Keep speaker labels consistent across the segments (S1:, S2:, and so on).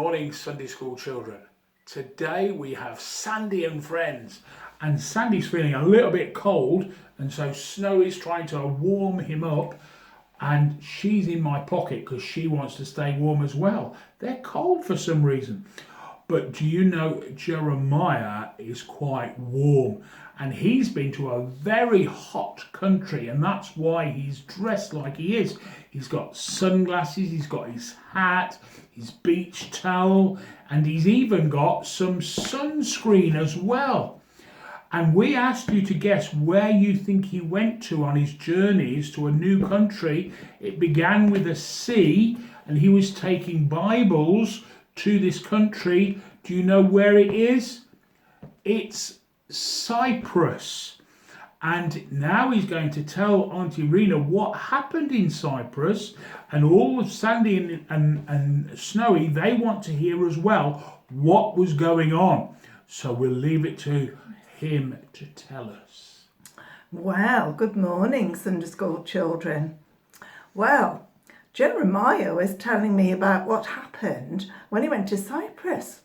S1: morning, Sunday school children. Today we have Sandy and friends, and Sandy's feeling a little bit cold, and so Snowy's trying to warm him up, and she's in my pocket because she wants to stay warm as well. They're cold for some reason. But do you know Jeremiah is quite warm, and he's been to a very hot country, and that's why he's dressed like he is. He's got sunglasses, he's got his hat, his beach towel, and he's even got some sunscreen as well. And we asked you to guess where you think he went to on his journeys to a new country. It began with a C, and he was taking Bibles to this country. Do you know where it is? It's Cyprus. And now he's going to tell Auntie Rena what happened in Cyprus, and all of Sandy and Snowy, they want to hear as well what was going on. So we'll leave it to him to tell us.
S2: Well, good morning, Sunday school children. Well, Jeremiah was telling me about what happened when he went to Cyprus.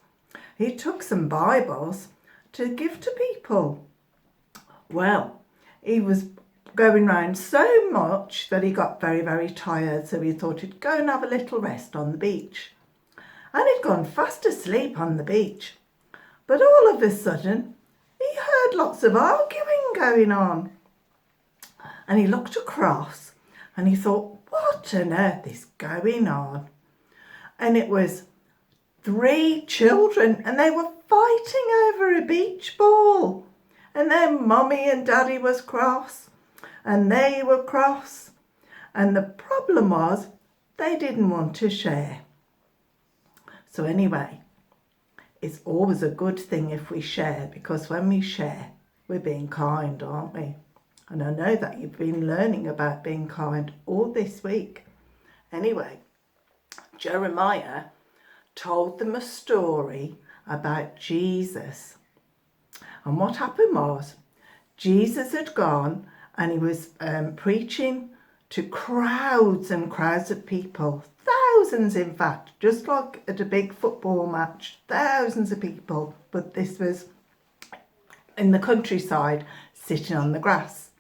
S2: He took some Bibles to give to people. Well, he was going round so much that he got very, very tired, so he thought he'd go and have a little rest on the beach. And he'd gone fast asleep on the beach. But all of a sudden, he heard lots of arguing going on. And he looked across and he thought, what on earth is going on? And it was 3 children, and they were fighting over a beach ball. And their mummy and daddy was cross, and they were cross. And the problem was they didn't want to share. So anyway, it's always a good thing if we share, because when we share, we're being kind, aren't we? And I know that you've been learning about being kind all this week. Anyway, Jeremiah told them a story about Jesus. And what happened was, Jesus had gone and he was preaching to crowds and crowds of people, thousands in fact, just like at a big football match, thousands of people, but this was in the countryside, sitting on the grass.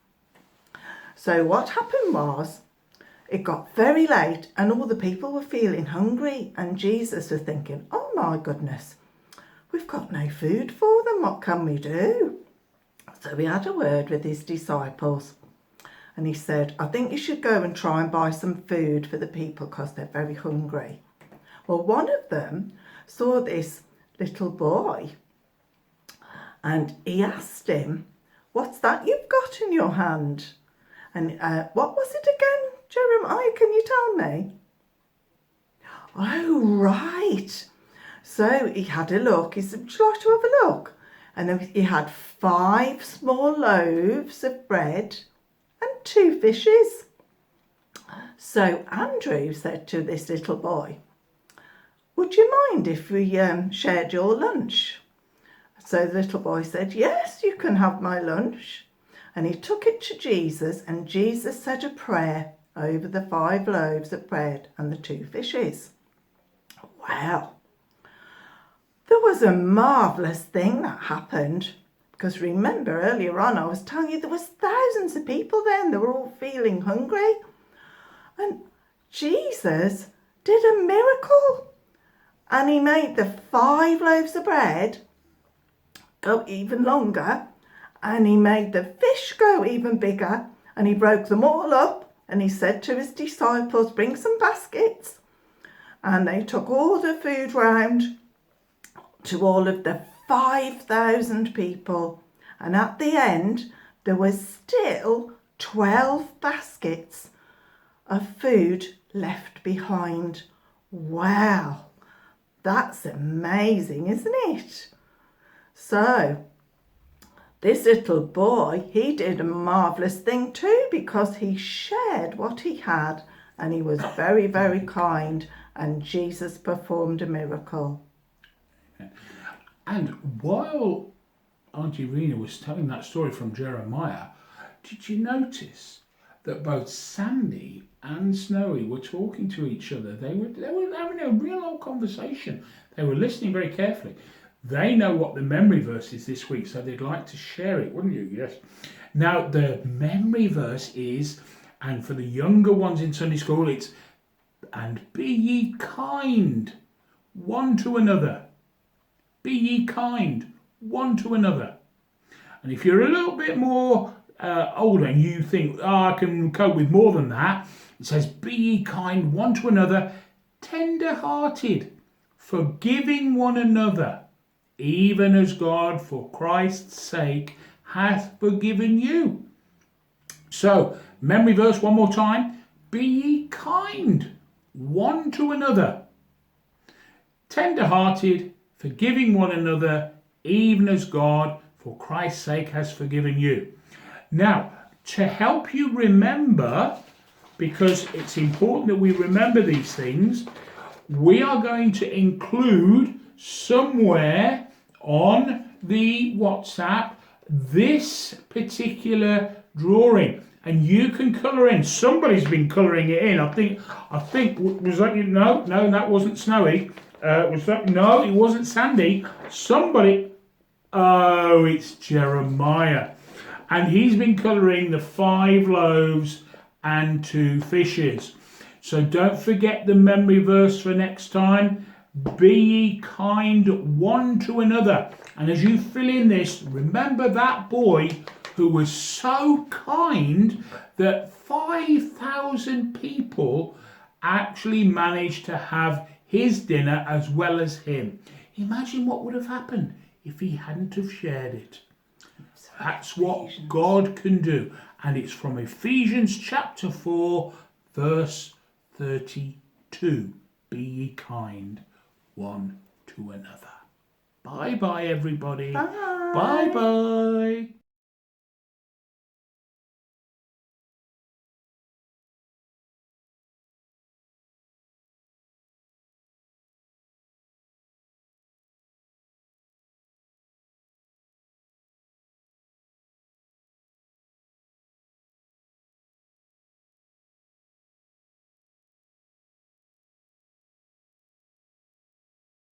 S2: So what happened was, it got very late and all the people were feeling hungry, and Jesus was thinking, oh my goodness, we've got no food for them, what can we do? So he had a word with his disciples and he said, I think you should go and try and buy some food for the people because they're very hungry. Well, one of them saw this little boy and he asked him, what's that you've got in your hand? And what was it again, Jeremiah, can you tell me? Oh, right. So he had a look. He said, would you like to have a look? And then he had 5 small loaves of bread and 2 fishes. So Andrew said to this little boy, would you mind if we shared your lunch? So the little boy said, yes, you can have my lunch. And he took it to Jesus, and Jesus said a prayer over the 5 loaves of bread and the 2 fishes. Wow. There was a marvellous thing that happened, because remember earlier on I was telling you there was thousands of people there and they were all feeling hungry. And Jesus did a miracle, and he made the 5 loaves of bread go even longer, and he made the fish go even bigger, and he broke them all up, and he said to his disciples, bring some baskets. And they took all the food round to all of the 5,000 people. And at the end, there was still 12 baskets of food left behind. Wow, that's amazing, isn't it? So, this little boy, he did a marvellous thing too, because he shared what he had and he was very, very kind, and Jesus performed a miracle.
S1: And while Auntie Rena was telling that story from Jeremiah, did you notice that both Sandy and Snowy were talking to each other. They were having a real old conversation. They were listening very carefully. They know what the memory verse is this week, so they'd like to share it, wouldn't you? Yes. Now, the memory verse is, and for the younger ones in Sunday school, it's, and be ye kind one to another. Be ye kind one to another. And if you're a little bit more older and you think, I can cope with more than that, it says, be ye kind one to another, tender-hearted, forgiving one another, even as God, for Christ's sake, hath forgiven you. So, memory verse one more time. Be ye kind one to another, tender-hearted, forgiving one another, even as God, for Christ's sake, has forgiven you. Now, to help you remember, because it's important that we remember these things, we are going to include somewhere on the WhatsApp this particular drawing, and you can colour in. Somebody's been colouring it in. I think was that you? No, that wasn't Snowy. Was that? No, it wasn't Sandy. Somebody. Oh, it's Jeremiah, and he's been colouring the 5 loaves and 2 fishes. So don't forget the memory verse for next time. Be ye kind one to another. And as you fill in this, remember that boy who was so kind that 5,000 people actually managed to have his dinner as well as him. Imagine what would have happened if he hadn't have shared it. That's what God can do. And it's from Ephesians chapter 4, verse 32. Be ye kind one to another. Bye-bye, everybody.
S2: Bye.
S1: Bye-bye.